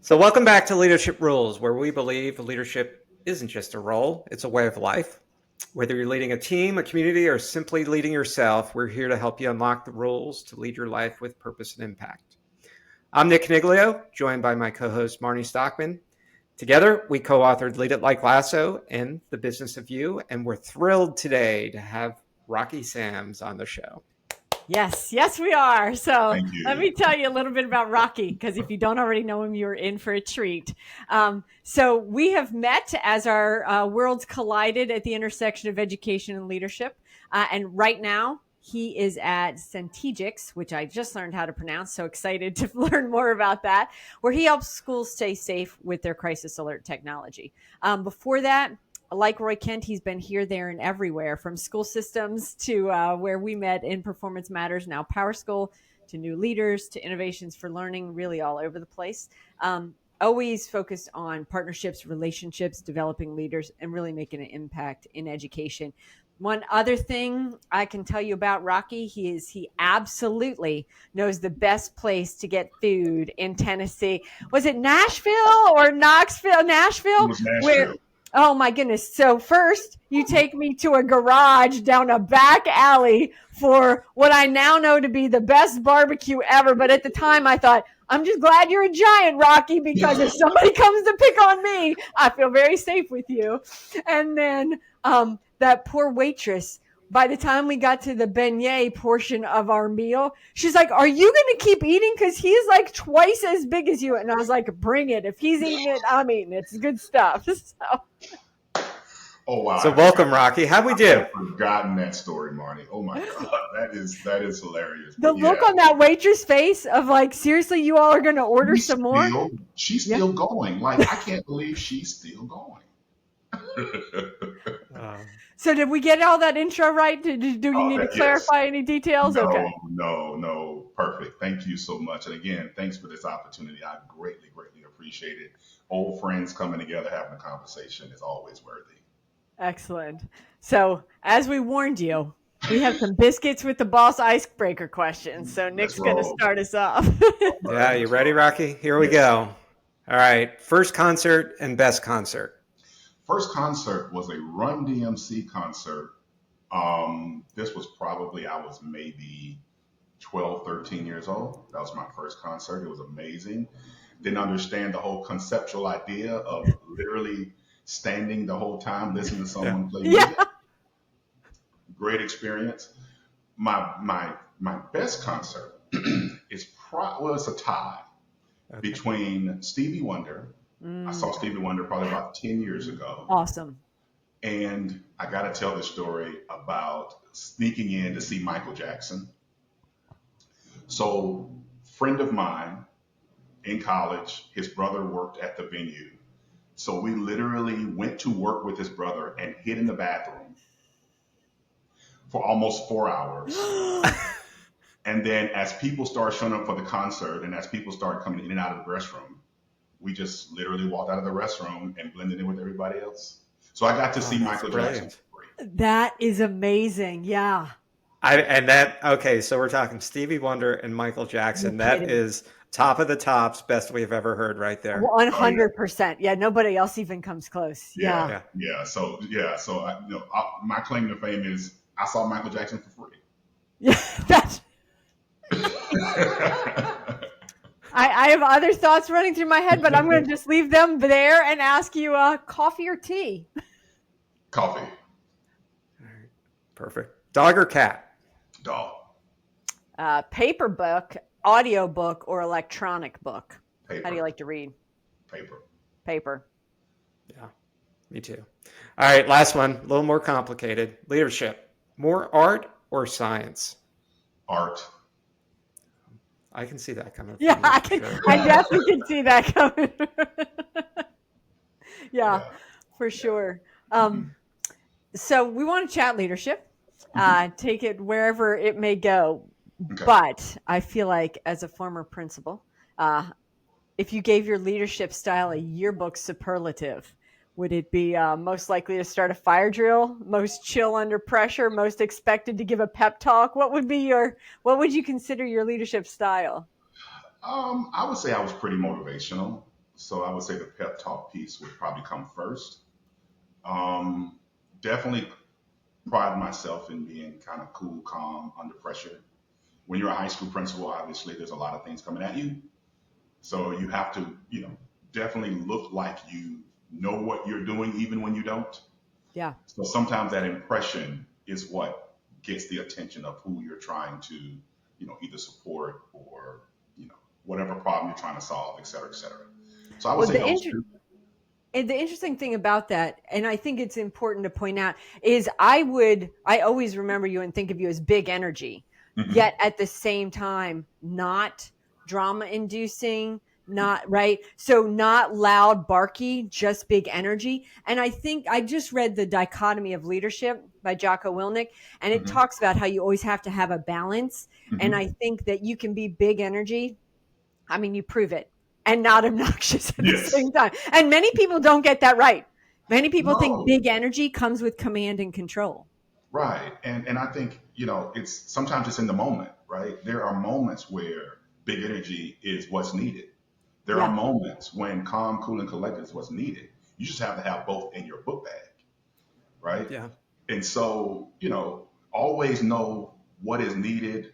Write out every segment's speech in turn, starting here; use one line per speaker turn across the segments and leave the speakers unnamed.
So, welcome back to Leadership Rules, where we believe leadership isn't just a role, it's a way of life. Whether you're leading a team, a community, or simply leading yourself, we're here to help you unlock the rules to lead your life with purpose and impact. I'm Nick Caniglio, joined by my co host, Marnie Stockman. Together, we co authored Lead It Like Lasso and The Business of You, and we're thrilled today to have Rocky Sams on the show.
Yes, we are. So
Thank you.
let me tell you a little bit about Rocky, because if you don't already know him, you're in for a treat. So we have met as our worlds collided at the intersection of education and leadership. And right now, he is at Centegix, which I just learned how to pronounce. So excited to learn more about that, where he helps schools stay safe with their crisis alert technology. Before that, like Roy Kent, he's been here, there, and everywhere, from school systems to where we met in Performance Matters, now Power School, to new leaders, to innovations for learning, really all over the place. Always focused on partnerships, relationships, developing leaders, and really making an impact in education. One other thing I can tell you about Rocky, he absolutely knows the best place to get food in Tennessee. Was it Nashville or Knoxville? Nashville?
It was Nashville.
Where, oh my goodness. So first you take me to a garage down a back alley for what I now know to be the best barbecue ever. But at the time I thought, I'm just glad you're a giant, Rocky, because if somebody comes to pick on me, I feel very safe with you. And then that poor waitress, by the time we got to the beignet portion of our meal, she's like, are you going to keep eating? Because he's like twice as big as you. And I was like, bring it. If he's eating it, I'm eating it. It's good stuff.
Oh wow!
So, welcome, Rocky. How'd we do?
I've forgotten that story, Marnie. Oh my God, that is hilarious.
The look on that waitress' face of like, seriously, you all are going to order some more?
She's still going. Like, I can't believe she's still going.
So did we get all that intro right? Do you need to clarify any details?
No. Perfect. Thank you so much. And again, thanks for this opportunity. I greatly appreciate it. Old friends coming together, having a conversation is always worthy.
Excellent. So as we warned you, we have some biscuits with the boss icebreaker questions. So Nick's going to start us off.
Yeah, you ready, Rocky? Here we go. All right. First concert and best concert.
First concert was a Run DMC concert. This was probably, I was maybe 12, 13 years old. That was my first concert. It was amazing. Didn't understand the whole conceptual idea of literally standing the whole time, listening to someone play music. Great experience. My best concert is it's a tie between Stevie Wonder. I saw Stevie Wonder probably about 10 years ago.
Awesome.
And I got to tell the story about sneaking in to see Michael Jackson. So, friend of mine in college, his brother worked at the venue. So we literally went to work with his brother and hid in the bathroom for almost 4 hours. And then as people started showing up for the concert and as people started coming in and out of the restroom, we just literally walked out of the restroom and blended in with everybody else. So I got to see Michael Jackson for free.
That is amazing. Yeah.
So we're talking Stevie Wonder and Michael Jackson. That is top of the tops, best we've ever heard right there.
100%. Yeah, nobody else even comes close.
Yeah. So my claim to fame is I saw Michael Jackson for free.
Yeah, that's. I have other thoughts running through my head, but I'm going to just leave them there and ask you coffee or tea?
Coffee.
All right. Perfect. Dog or cat?
Dog.
Paper book, audio book, or electronic book?
Paper.
How do you like to read?
Paper.
Yeah, me too. All right, last one, a little more complicated. Leadership. More art or science?
Art.
I can see that coming.
Yeah, I definitely can see that coming. Yeah, for sure. So we want to chat leadership, take it wherever it may go. Okay. But I feel like as a former principal, if you gave your leadership style a yearbook superlative, would it be most likely to start a fire drill, most chill under pressure, most expected to give a pep talk? What would you consider your leadership style?
I would say I was pretty motivational. So I would say the pep talk piece would probably come first. Um, Definitely pride myself in being kind of cool, calm under pressure. When you're a high school principal, obviously there's a lot of things coming at you. So you have to, definitely look like you know what you're doing even when you don't.
Yeah.
So sometimes that impression is what gets the attention of who you're trying to, either support or, whatever problem you're trying to solve, et cetera, et cetera. So I would
Well,
say those two.
and the interesting thing about that, and I think it's important to point out, is I always remember you and think of you as big energy,
Hmm.
yet at the same time, not drama inducing, not right. So not loud, barky, just big energy. And I think I just read The Dichotomy of Leadership by Jocko Willink, and it
Hmm.
talks about how you always have to have a balance. And
Hmm.
I think that you can be big energy. I mean, you prove it, and not obnoxious at the
Yes.
same time. And many people don't get that right. Many people think
No.
big energy comes with command and control.
Right. And I think, it's sometimes it's in the moment, right? There are moments where big energy is what's needed. There are
Yeah.
moments when calm, cool, and collected is what's needed. You just have to have both in your book bag, right?
Yeah.
And so, always know what is needed,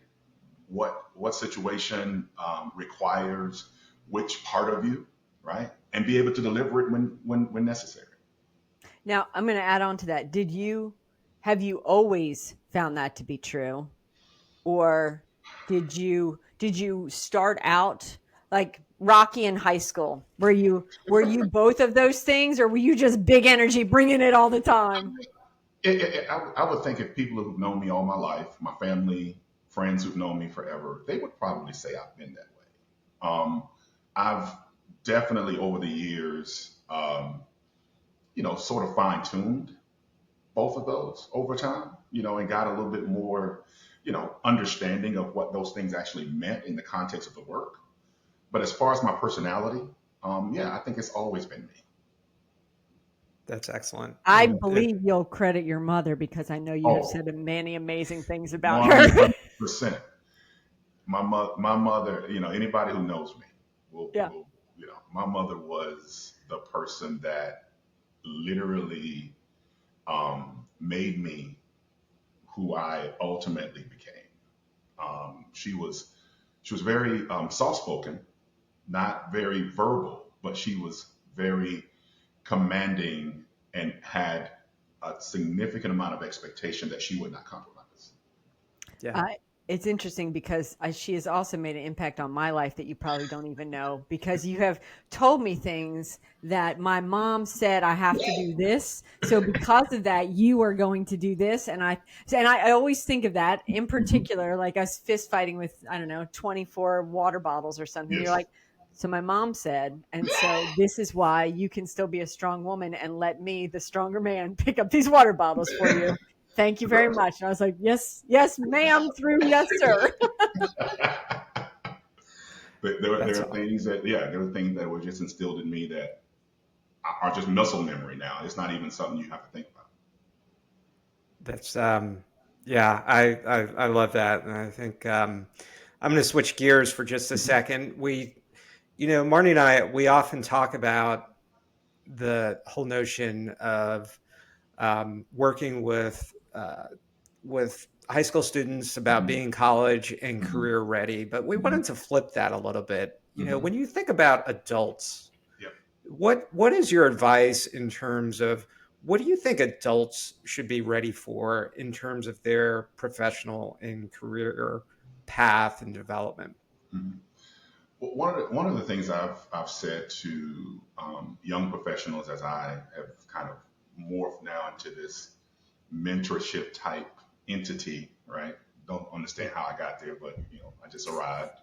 what situation requires which part of you, right? And be able to deliver it when necessary.
Now, I'm going to add on to that. Have you always found that to be true? Or did you start out like Rocky in high school? Were you both of those things, or were you just big energy bringing it all the time?
I would think if people who've known me all my life, my family, friends who've known me forever, they would probably say I've been that way. I've definitely over the years, sort of fine tuned both of those over time, and got a little bit more, understanding of what those things actually meant in the context of the work. But as far as my personality, yeah, I think it's always been me.
That's excellent.
I
And
believe you'll credit your mother because I know you have said
Oh,
many amazing things about her.
100%. My mother, anybody who knows me
Yeah.
my mother was the person that literally made me who I ultimately became. She was very soft spoken, not very verbal, but she was very commanding and had a significant amount of expectation that she would not compromise.
yeah,
Uh, it's interesting because she has also made an impact on my life that you probably don't even know, because you have told me things that my mom said I have to do this. So because of that, you are going to do this. And I always think of that in
Mhm.
particular, like us fist fighting with, I don't know, 24 water bottles or something. You're
Yes.
like, so my mom said, and so this is why you can still be a strong woman and let me, the stronger man, pick up these water bottles for you. Thank you very much. And I was like, yes, yes, ma'am, through yes, sir.
But there
that's
are things that, yeah, there are things that were just instilled in me that are just muscle memory now. It's not even something you have to think about.
that's yeah. I love that, and I think I'm going to switch gears for just a
Mhm.
second. Marnie and I, we often talk about the whole notion of working with high school students about
Mhm.
being college and
Mhm.
career ready, but we
Mhm.
wanted to flip that a little bit.
Mhm.
When you think about adults,
Yep.
what is your advice in terms of what do you think adults should be ready for in terms of their professional and career path and development?
Mhm. Well, one of the things I've said to young professionals as I have kind of morphed now into this mentorship type entity, right? Don't understand how I got there, but I just arrived.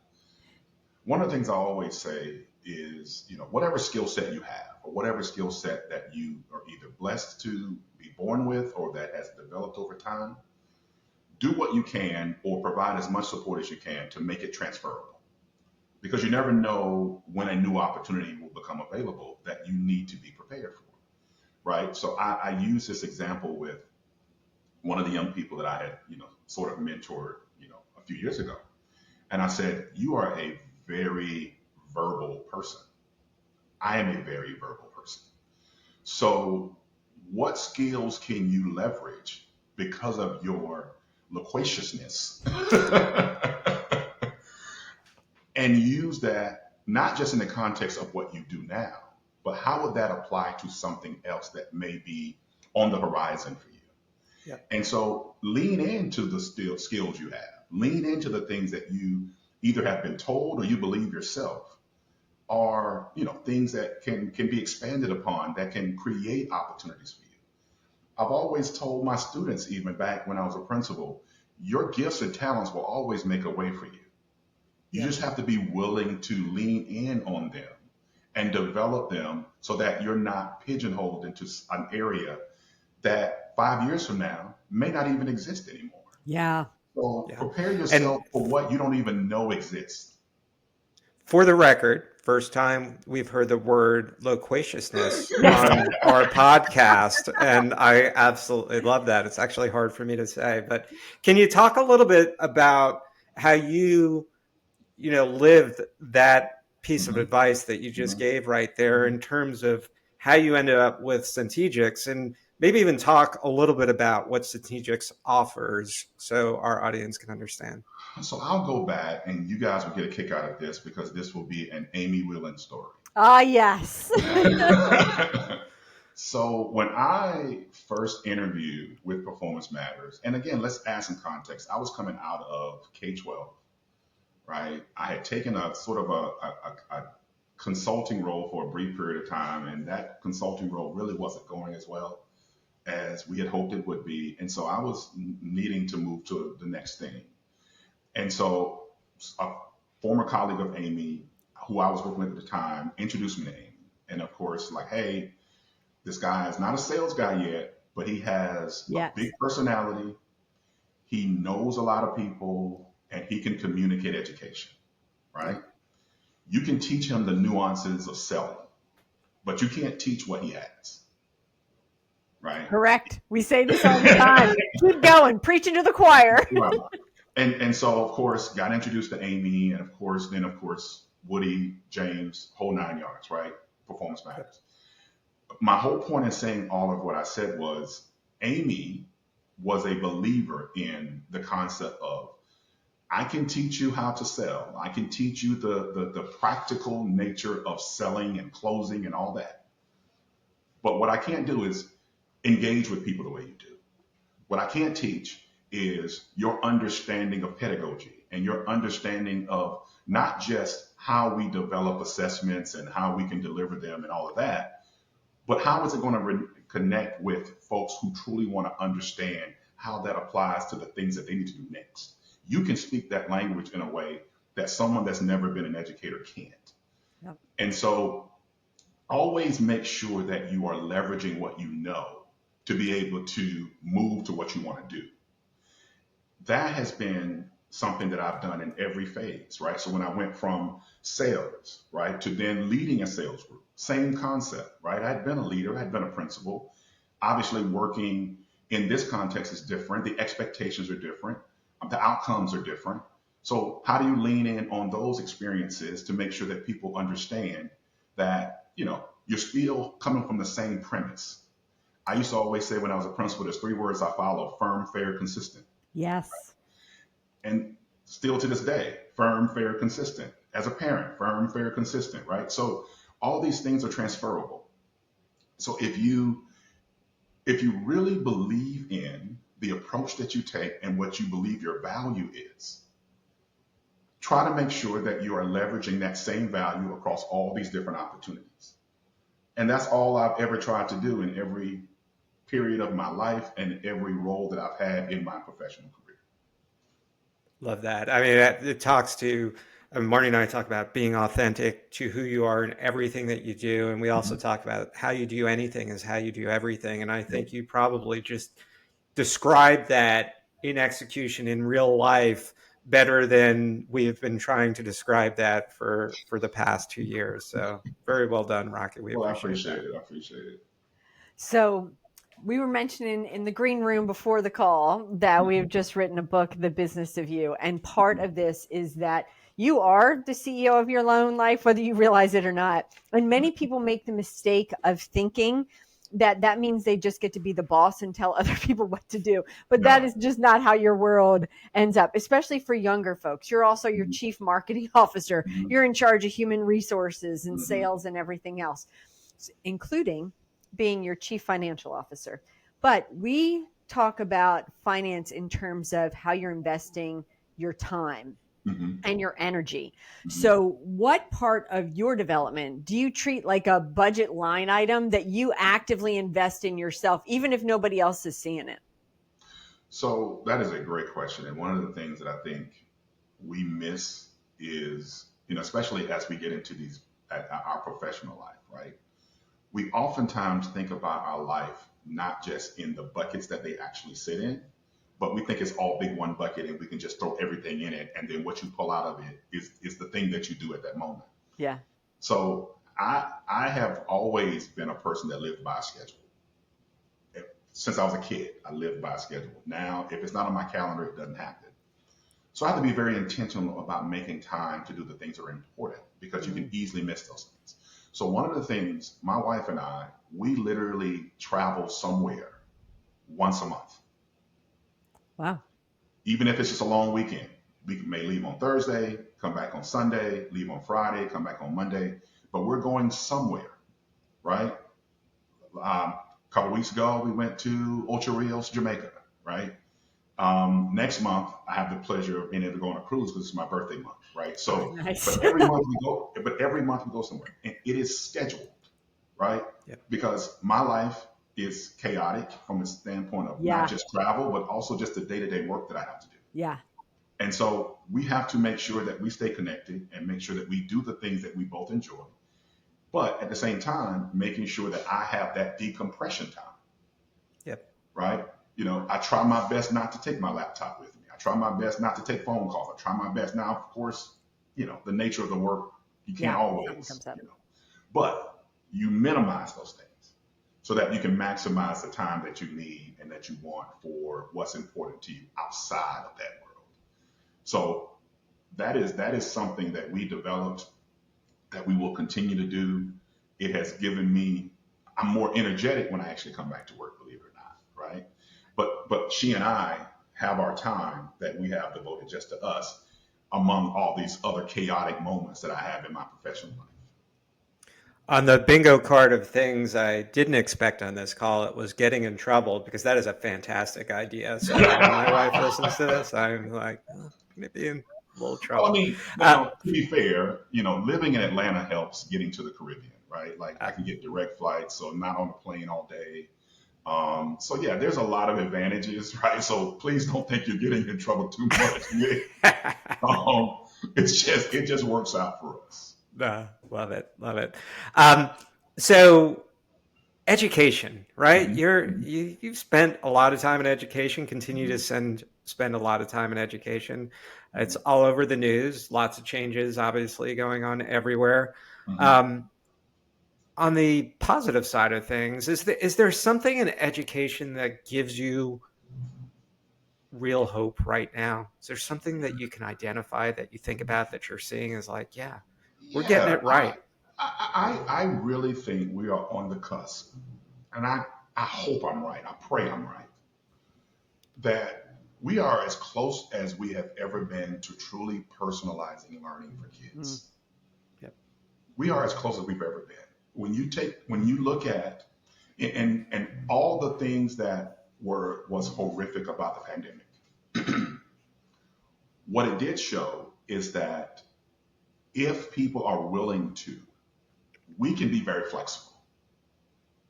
One of the things I always say is, whatever skill set you have, or whatever skill set that you are either blessed to be born with or that has developed over time, do what you can or provide as much support as you can to make it transferable. Because you never know when a new opportunity will become available that you need to be prepared for, right? So I use this example with one of the young people that I had, sort of mentored, a few years ago. And I said, you are a very verbal person. I am a very verbal person. So, what skills can you leverage because of your loquaciousness and use that not just in the context of what you do now, but how would that apply to something else that may be on the horizon for you?
Yeah.
And so lean into the skills you have, lean into the things that you either have been told or you believe yourself are, things that can be expanded upon that can create opportunities for you. I've always told my students, even back when I was a principal, your gifts and talents will always make a way for you. You
Yeah.
just have to be willing to lean in on them and develop them so that you're not pigeonholed into an area that 5 years from now may not even exist anymore.
Yeah.
So
Yeah.
prepare
And
yourself for what you don't even know exists.
for the record, first time we've heard the word loquaciousness
Yes.
on our podcast, and I absolutely love that. It's actually hard for me to say, but can you talk a little bit about how lived that piece of
Mhm,
advice that you just
mhm.
gave right there in terms of how you ended up with Centegix, and maybe even talk a little bit about what Centegix offers so our audience can understand.
So I'll go back and you guys will get a kick out of this because this will be an Amy Whelan story.
Ah, yes.
So when I first interviewed with Performance Matters, and again, let's add some context. I was coming out of K-12, right? I had taken a sort of a consulting role for a brief period of time, and that consulting role really wasn't going as well as we had hoped it would be. And so I was needing to move to the next thing. And so a former colleague of Amy, who I was working with at the time, introduced me to Amy. And of course, like, hey, this guy is not a sales guy yet, but he has a
Yes.
big personality. He knows a lot of people and he can communicate education, right? You can teach him the nuances of selling, but you can't teach what he has, right?
Correct. We say this all the time. Keep going. Preaching to the choir.
Right. And so of course got introduced to Amy and of course Woody, James, whole 9 yards, right? Performance Matters. My whole point in saying all of what I said was Amy was a believer in the concept of I can teach you how to sell. I can teach you the practical nature of selling and closing and all that. But what I can't do is engage with people the way you do. What I can't teach is your understanding of pedagogy and your understanding of not just how we develop assessments and how we can deliver them and all of that, but how is it going to connect with folks who truly want to understand how that applies to the things that they need to do next? You can speak that language in a way that someone that's never been an educator can't.
Yep.
And so always make sure that you are leveraging what you know to be able to move to what you want to do. That has been something that I've done in every phase, right? So when I went from sales, right, to then leading a sales group, same concept, right? I'd been a leader, I'd been a principal. Obviously, working in this context is different. The expectations are different. The outcomes are different. So how do you lean in on those experiences to make sure that people understand that, you're still coming from the same premise? I used to always say when I was a principal, there's three words I follow: firm, fair, consistent.
Yes.
And still to this day, firm, fair, consistent. As a parent, firm, fair, consistent, right? So all these things are transferable. So if you really believe in the approach that you take and what you believe your value is, try to make sure that you are leveraging that same value across all these different opportunities. And that's all I've ever tried to do in every period of my life and every role that I've had in my professional career.
Love that. I mean, it talks to Marnie and I talk about being authentic to who you are in everything that you do. And we also
Mhm.
talk about how you do anything is how you do everything. And I
Yep.
think you probably just described that in execution in real life better than we've been trying to describe that for the past 2 years. So very well done, Rocky. We
Well, I
appreciate
appreciate
that.
it. I appreciate it.
So we were mentioning in the green room before the call that we have just written a book, The Business of You. And part of this is that You are the CEO of your own life, whether you realize it or not. And many people make the mistake of thinking that means they just get to be the boss and tell other people what to do. But that
No.
is just not how your world ends up, especially for younger folks. You're also your chief marketing officer.
Mhm.
You're in charge of human resources and
Mhm.
sales and everything else, including being your chief financial officer. But we talk about finance in terms of how you're investing your time
Mhm.
and your energy.
Mhm.
So, what part of your development do you treat like a budget line item that you actively invest in yourself, even if nobody else is seeing it?
So that is a great question. And one of the things that I think we miss is, especially as we get into our professional life, right? We oftentimes think about our life not just in the buckets that they actually sit in, but we think it's all big one bucket and we can just throw everything in it. And then what you pull out of it is the thing that you do at that moment.
Yeah.
So I have always been a person that lived by a schedule. Since I was a kid, I lived by a schedule. Now, if it's not on my calendar, it doesn't happen. So I have to be very intentional about making time to do the things that are important because you can easily miss those things. So one of the things, my wife and I, we literally travel somewhere once a month,
Wow.
even if it's just a long weekend. We may leave on Thursday, come back on Sunday, leave on Friday, come back on Monday, but we're going somewhere, right? A couple of weeks ago, we went to Ocho Rios, Jamaica, right? Next month, I have the pleasure of being able to go on a cruise because it's my birthday month, right? So,
Nice.
but every month we go somewhere, and it is scheduled, right?
Yep.
Because my life is chaotic from a standpoint of not
Yeah.
just travel, but also just the day-to-day work that I have to do.
Yeah.
And so we have to make sure that we stay connected and make sure that we do the things that we both enjoy, but at the same time, making sure that I have that decompression time,
Yep.
right? I try my best not to take my laptop with me. I try my best not to take phone calls. I try my best. Now, of course, the nature of the work, you can't
Yeah. Something
always,
comes up.
but you minimize those things so that you can maximize the time that you need and that you want for what's important to you outside of that world. So that is something that we developed that we will continue to do. It has given me, I'm more energetic when I actually come back to work, believe it or not, right? But she and I have our time that we have devoted just to us among all these other chaotic moments that I have in my professional life.
On the bingo card of things I didn't expect on this call, it was getting in trouble because that is a fantastic idea. So when my wife listens to this, I'm like, oh, maybe in a little
Well, I
trouble.
mean,
Uh,
to be fair, living in Atlanta helps getting to the Caribbean, right? Like I
uh,
can get direct flights, so I'm not on the plane all day. So yeah, there's a lot of advantages, right? So please don't think you're getting in trouble too much, Nick. Um, it just works out for us.
love it, love it. Um, so education, right?
Mhm, mhm,
You've spent a lot of time in education, continue to spend a lot of time in education. It's
mhm,
all over the news, lots of changes obviously going on everywhere.
mhm.
Um, on the positive side of things, is there something in education that gives you real hope right now? Is there something that you can identify that you think about that you're seeing is like, yeah, we're getting
Yeah,
it right?
I really think we are on the cusp, and I hope I'm right. I pray I'm right. That we are as close as we have ever been to truly personalizing learning for
Mm,
kids.
yep.
We are as close as we've ever been. When you look at and all the things that was horrific about the pandemic, what it did show is that if people are willing to, we can be very flexible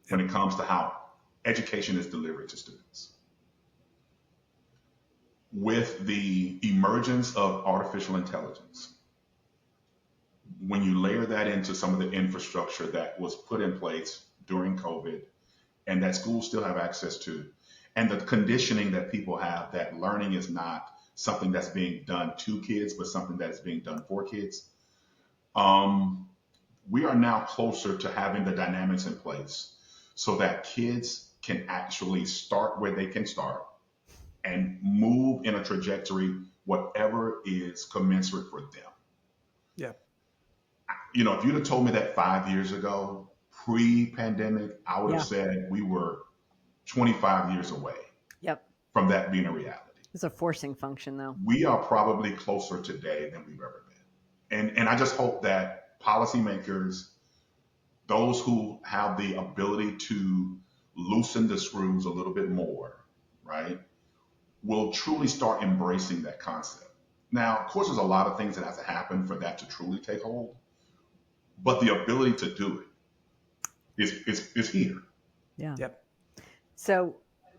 when
Yep.
it comes to how education is delivered to students. With the emergence of artificial intelligence, when you layer that into some of the infrastructure that was put in place during COVID and that schools still have access to, and the conditioning that people have that learning is not something that's being done to kids, but something that is being done for kids, um, we are now closer to having the dynamics in place so that kids can actually start where they can start and move in a trajectory, whatever is commensurate for them.
Yeah.
If you'd have told me that 5 years ago, pre-pandemic, I would have
Yeah.
said we were 25 years away
Yep.
from that being a reality.
It's a forcing function, though.
We are probably closer today than we've ever been. And I just hope that policymakers, those who have the ability to loosen the screws a little bit more, right, will truly start embracing that concept. Now, of course, there's a lot of things that have to happen for that to truly take hold, but the ability to do it is here.
Yeah.
Yep.
So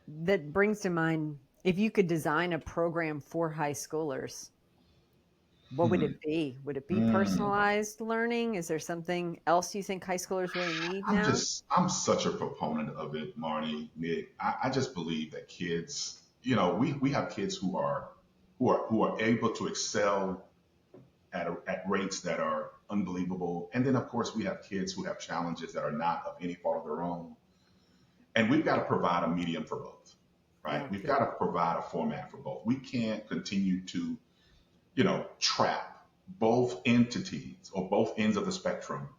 that brings to mind, if you could design a program for high schoolers, what would it be? Would it be
Mm.
personalized learning? Is there something else you think high schoolers really need now?
I'm such a proponent of it, Marnie, Nick. I just believe that kids, we have kids who are able to excel at rates that are unbelievable. And then of course we have kids who have challenges that are not of any fault of their own. And we've got to provide a medium for both, right?
Yeah.
We've got to provide a format for both. We can't continue to, trap both entities or both ends of the spectrum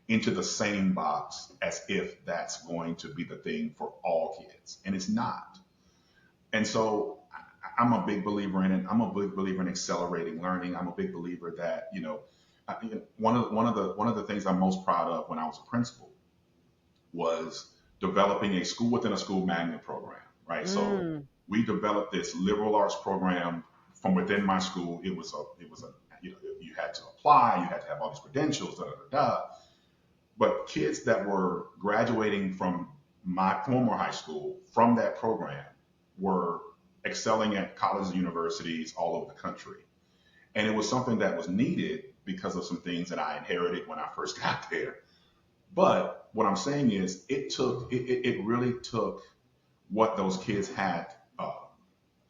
into the same box as if that's going to be the thing for all kids. And it's not. And so I'm a big believer in it. I'm a big believer in accelerating learning. I'm a big believer that, one of the things I'm most proud of when I was a principal was developing a school within a school magnet program, right? So
Mm.
we developed this liberal arts program from within my school. It was a, you had to apply, you had to have all these credentials, da da da da. But kids that were graduating from my former high school from that program were excelling at colleges and universities all over the country. And it was something that was needed because of some things that I inherited when I first got there. But what I'm saying is it really took what those kids had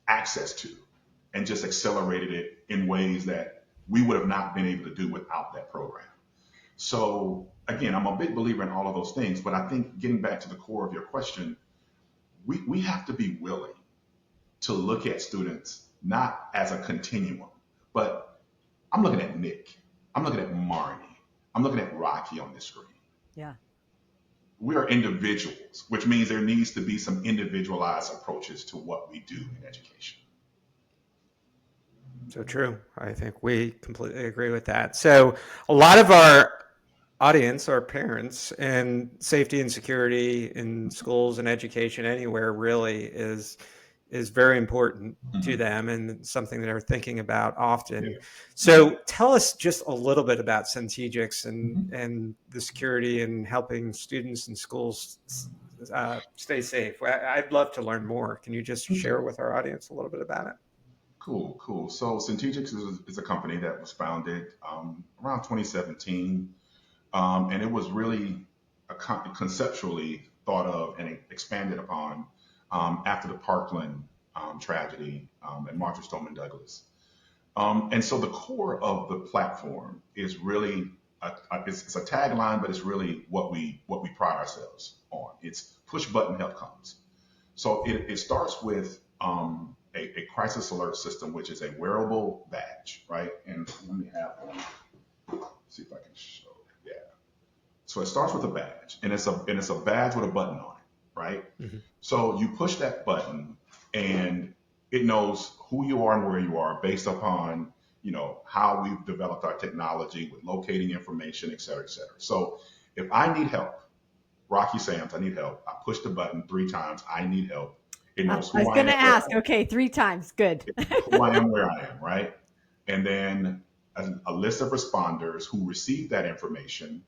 access to and just accelerated it in ways that we would have not been able to do without that program. So again, I'm a big believer in all of those things, but I think getting back to the core of your question, we have to be willing to look at students not as a continuum, but I'm looking at Nick, I'm looking at Marnie, I'm looking at Rocky on this screen.
Yeah.
We are individuals, which means there needs to be some individualized approaches to what we do in education.
So true. I think we completely agree with that. So a lot of our audience are parents, and safety and security in schools and education anywhere really is very important to
Mm-hmm.
them and something that they're thinking about often.
Yeah.
So tell us just a little bit about Centegix
Mm-hmm.
and the security and helping students and schools stay safe. I'd love to learn more. Can you just
Okay.
share with our audience a little bit about it?
Cool, cool. So Centegix is a company that was founded around 2017, and it was really conceptually thought of and expanded upon after the Parkland tragedy at Marjory Stoneman Douglas. And so the core of the platform is really it's a tagline, but it's really what we pride ourselves on. It's push button help comes. So it starts with a crisis alert system, which is a wearable badge, right? And let me have one. See if I can show. Yeah. So it starts with a badge, and it's a badge with a button on it, right?
Mhm.
So you push that button, and it knows who you are and where you are based upon how we've developed our technology with locating information, et cetera, et cetera. So if I need help, Rocky Sam's, I need help. I push the button 3 times. I need help. It
I
knows
was
who I
going
am,
to ask. Okay, 3 times. Good.
who I am, where I am, right? And then a list of responders who receive that information.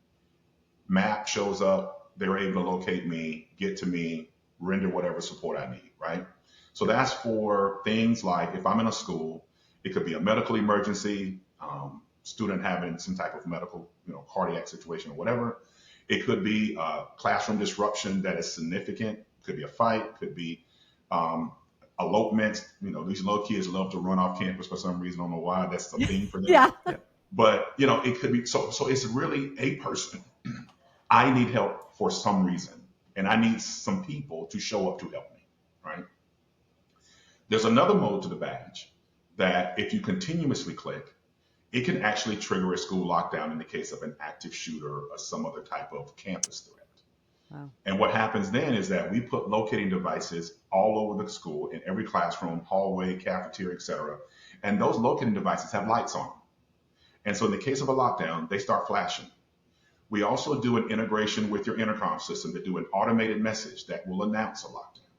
Map shows up. They're able to locate me, get to me, render whatever support I need, right? So that's for things like if I'm in a school, it could be a medical emergency, student having some type of medical, cardiac situation or whatever. It could be a classroom disruption that is significant. Could be a fight. Could be um, elopement. These little kids love to run off campus for some reason. I don't know why. That's the thing for them.
Yeah.
Yeah.
But it could be so. It's really a person. I need help for some reason, and I need some people to show up to help me. Right? There's another mode to the badge that if you continuously click, it can actually trigger a school lockdown in the case of an active shooter or some other type of campus threat.
Wow.
And what happens then is that we put locating devices all over the school, in every classroom, hallway, cafeteria, etc. And those locating devices have lights on them. And so in the case of a lockdown, they start flashing. We also do an integration with your intercom system to do an automated message that will announce a lockdown.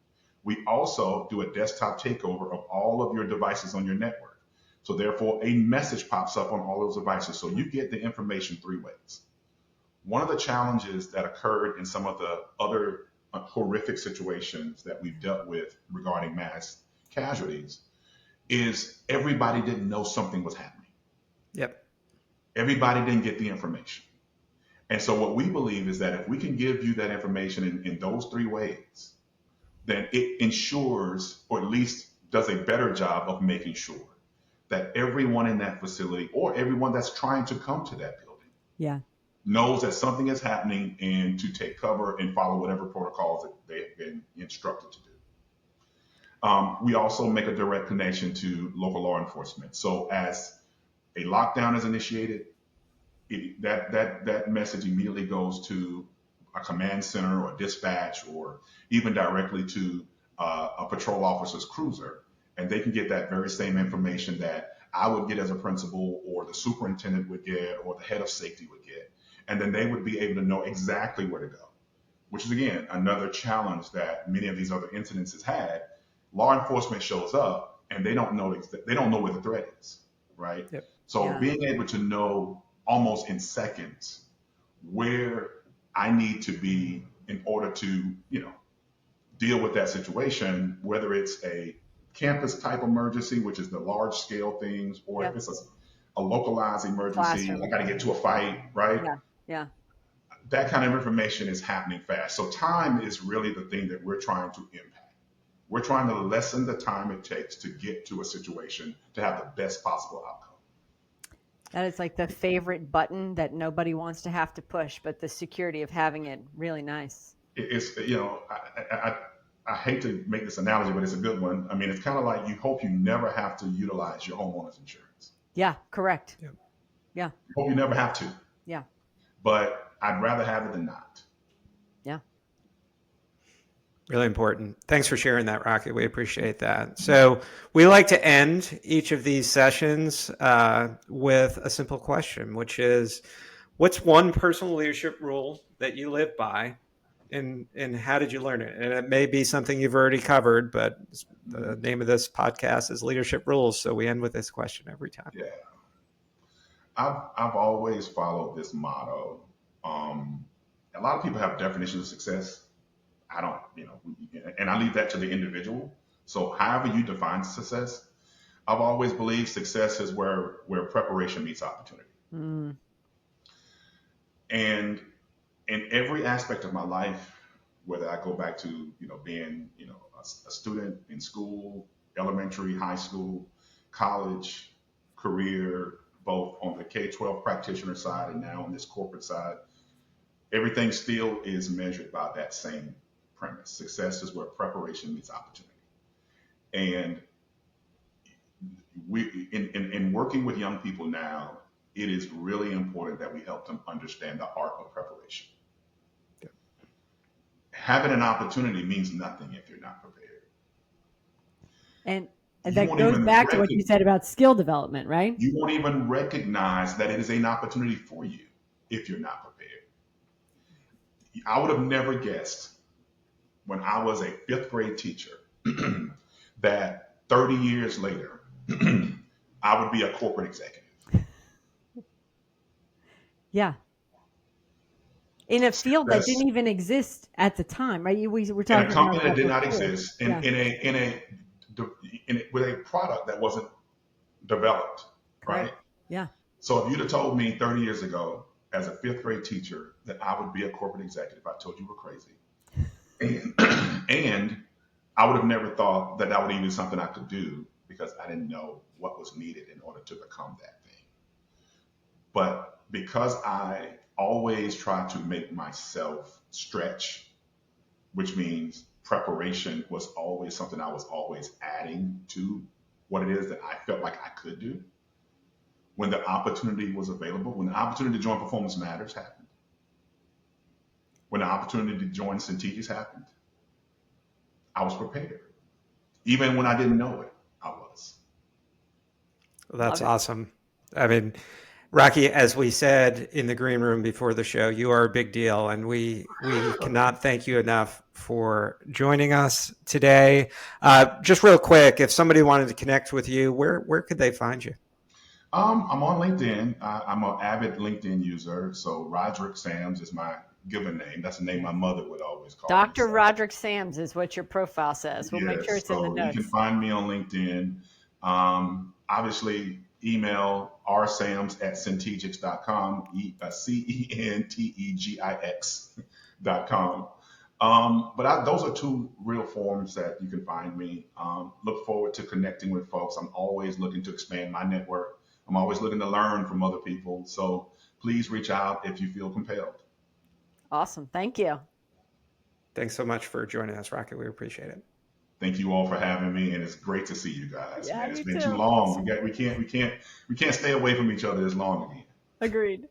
We also do a desktop takeover of all of your devices on your network. So therefore, a message pops up on all those devices. So you get the information three ways. One of the challenges that occurred in some of the other horrific situations that we've dealt with regarding mass casualties is everybody didn't know something was happening.
Yep.
Everybody didn't get the information. And so what we believe is that if we can give you that information in those three ways, then it ensures, or at least does a better job of making sure that everyone in that facility or everyone that's trying to come to that building knows that something is happening and to take cover and follow whatever protocols that they have been instructed to do. We also make a direct connection to local law enforcement. So as a lockdown is initiated, that message immediately goes to a command center or dispatch or even directly to a patrol officer's cruiser. And they can get that very same information that I would get as a principal or the superintendent would get or the head of safety would get. And then they would be able to know exactly where to go, which is, again, another challenge that many of these other incidents has had. Law enforcement shows up and they don't know where the threat is, right?
Yep.
So being able to know almost in seconds where I need to be in order to, deal with that situation, whether it's a campus type emergency, which is the large scale things, or if it's a localized emergency, I got to get to a fight, right?
Yeah.
That kind of information is happening fast. So time is really the thing that we're trying to impact. We're trying to lessen the time it takes to get to a situation to have the best possible outcome.
That is like the favorite button that nobody wants to have to push, but the security of having it, really nice.
It's, I hate to make this analogy, but it's a good one. I mean, it's kind of like you hope you never have to utilize your homeowner's insurance.
Yeah, correct.
Yep.
Yeah.
You hope you never have to.
Yeah.
But I'd rather have it than not.
Yeah.
Really important. Thanks for sharing that, Rocky. We appreciate that. So we like to end each of these sessions with a simple question, which is, what's one personal leadership rule that you live by, and how did you learn it? And it may be something you've already covered, but the name of this podcast is Leadership Rules. So we end with this question every time.
Yeah. I've always followed this motto. A lot of people have definitions of success. I don't, and I leave that to the individual. So however you define success, I've always believed success is where preparation meets opportunity.
Mm.
And in every aspect of my life, whether I go back to, being, a student in school, elementary, high school, college, career, both on the K-12 practitioner side and now on this corporate side, everything still is measured by that same premise. Success is where preparation meets opportunity. And we, in working with young people now, it is really important that we help them understand the art of preparation.
Yeah.
Having an opportunity means nothing if you're not prepared.
And that goes back to what you said about skill development, right?
You won't even recognize that it is an opportunity for you if you're not prepared. I would have never guessed when I was a fifth grade teacher that 30 years later, I would be a corporate executive.
Yeah. In a field that didn't even exist at the time, right? We were talking
in a company
about
that did not
before.
exist, with a product that wasn't developed, right?
Yeah.
So if you'd have told me 30 years ago as a fifth grade teacher that I would be a corporate executive, I told you were crazy. And I would have never thought that would even be something I could do because I didn't know what was needed in order to become that thing. But because I always try to make myself stretch, which means preparation was always something I was always adding to what it is that I felt like I could do. when the opportunity was available, when the opportunity to join Performance Matters happened, when the opportunity to join Centegix happened, I was prepared. Even when I didn't know it, I was.
That's
Love it.
awesome. I mean, Rocky, as we said in the green room before the show, you are a big deal, and we cannot thank you enough for joining us today. Just real quick, if somebody wanted to connect with you, where could they find you?
I'm on LinkedIn. I'm an avid LinkedIn user. So Roderick Sams is my given name. That's the name my mother would always call me.
Dr.
So,
Roderick Sams is what your profile says. We'll make sure
yes.
it's in the
So you can
notes.
find me on LinkedIn. Obviously, email rsams@centegix.com, CENTEGIX.com. Those are two real forms that you can find me. Look forward to connecting with folks. I'm always looking to expand my network. I'm always looking to learn from other people. So please reach out if you feel compelled.
Awesome. Thank you.
Thanks so much for joining us, Rocky. We appreciate it.
Thank you all for having me, and it's great to see you guys.
Yeah,
Man, it's
you
been too
too.
long. We can't stay away from each other this long again.
Agreed.